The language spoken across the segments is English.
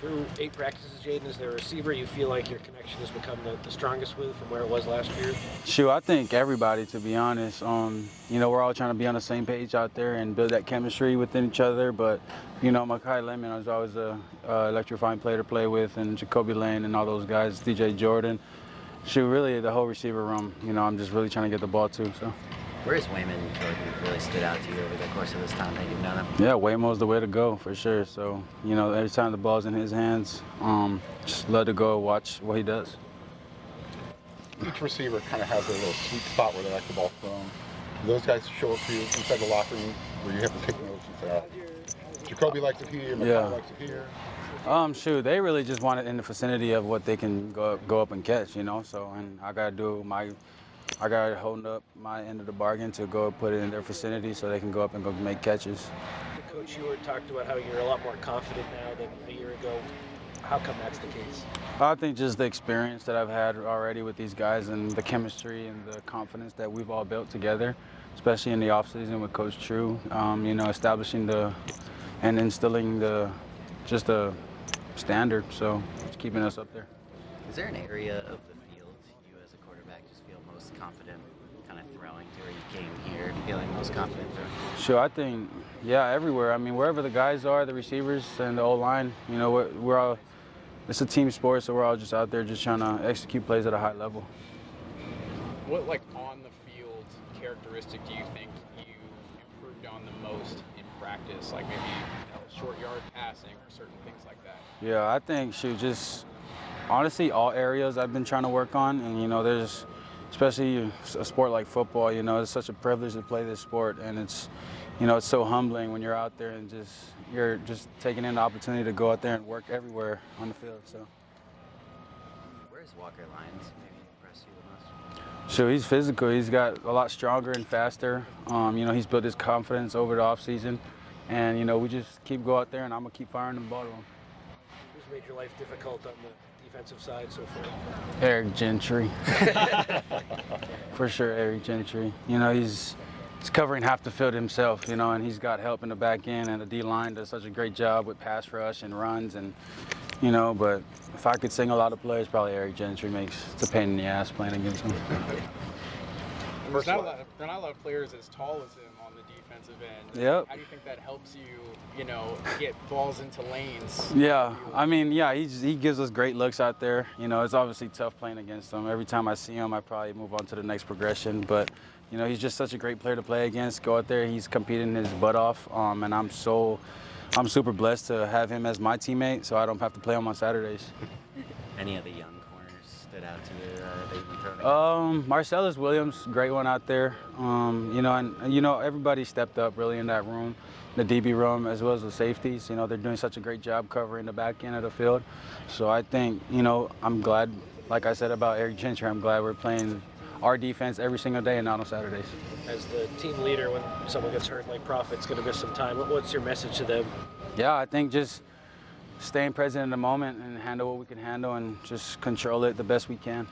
Through 8 practices, Jayden, is there a receiver you feel like your connection has become the strongest with from where it was last year? Shoot, I think everybody, to be honest. We're all trying to be on the same page out there and build that chemistry within each other. But, Makai Lemon was always a electrifying player to play with, and Jacoby Lane and all those guys, DJ Jordan. Shoot, really the whole receiver room, I'm just really trying to get the ball to. So. Where's Wayman Jordan really stood out to you over the course of this time that you've known him? Yeah, Waymo's the way to go for sure. So, every time the ball's in his hands, just love to go watch what he does. Each receiver kind of has their little sweet spot where they like the ball thrown. Do those guys show up for you inside the locker room where you have to take notes and say, Jacoby likes it here, McCall likes it here? Shoot, they really just want it in the vicinity of what they can go up and catch, So, and I gotta hold up my end of the bargain to go put it in their vicinity so they can go up and go make catches. Coach Ewart talked about how you're a lot more confident now than a year ago. How come that's the case? I think just the experience that I've had already with these guys and the chemistry and the confidence that we've all built together, especially in the offseason with Coach True, establishing and instilling the standard, so it's keeping us up there. Is there an area of the field you as a quarterback just feel most confident kind of throwing to, or you came here feeling most confident throwing? Sure, I think, everywhere. I mean, wherever the guys are, the receivers and the O-line, we're all, it's a team sport, so we're all just out there just trying to execute plays at a high level. What, on the field characteristic do you think you improved on the most in practice? Like maybe short yard passing or certain things like that? Yeah, I think, just honestly, all areas I've been trying to work on. And, there's, especially a sport like football, it's such a privilege to play this sport. And it's, it's so humbling when you're out there and you're just taking in the opportunity to go out there and work everywhere on the field. So. Where's Walker Lyons maybe impressed you the most? Sure, he's physical. He's got a lot stronger and faster. He's built his confidence over the offseason. And, we just go out there and I'm going to keep firing the ball to him. Who's made your life difficult on the defensive side so far? Eric Gentry. For sure, Eric Gentry. He's covering half the field himself, and he's got help in the back end, and the D-line does such a great job with pass rush and runs, and, but if I could sing a lot of plays, probably Eric Gentry it's a pain in the ass playing against him. There's not a lot of players as tall as him on the defensive end. Yep. How do you think that helps you, get balls into lanes? Yeah, he gives us great looks out there. It's obviously tough playing against him. Every time I see him, I probably move on to the next progression. But, he's just such a great player to play against. Go out there, he's competing his butt off, and I'm super blessed to have him as my teammate, so I don't have to play him on Saturdays. Any other young corners stood out to you that you've been throwing? Marcellus Williams, great one out there. Everybody stepped up really in that room, the DB room, as well as the safeties. They're doing such a great job covering the back end of the field. So I think, I'm glad, like I said about Eric Gentry, I'm glad we're playing our defense every single day and not on Saturdays. As the team leader, when someone gets hurt like Profit's going to miss some time, what's your message to them? Yeah, I think just staying present in the moment and handle what we can handle and just control it the best we can.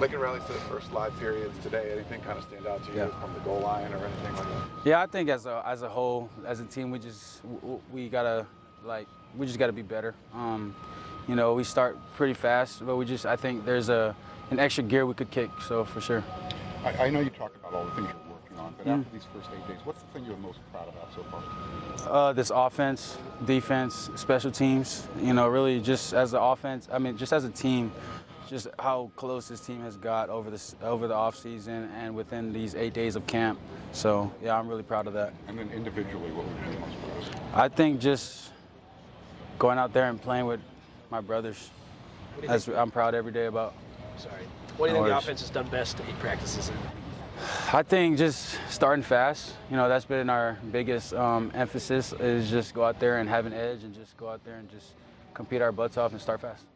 Lincoln rallies to the first live periods today. Anything kind of stand out to you from the goal line or anything like that? Yeah, I think as a whole, as a team, we just gotta be better. We start pretty fast, but I think there's an extra gear we could kick. So for sure. I know you talked about all the things you're working on, but after these first 8 days, what's the thing you're most proud about so far? This offense, defense, special teams. Really just as an offense. Just as a team. Just how close this team has got over the off season and within these 8 days of camp. So yeah, I'm really proud of that. And then individually, what would you be most proud of? I think just going out there and playing with my brothers. I'm proud every day about. Sorry. What do you think the offense has done best 8 practices in? I think just starting fast. That's been our biggest emphasis is just go out there and have an edge and just go out there and just compete our butts off and start fast.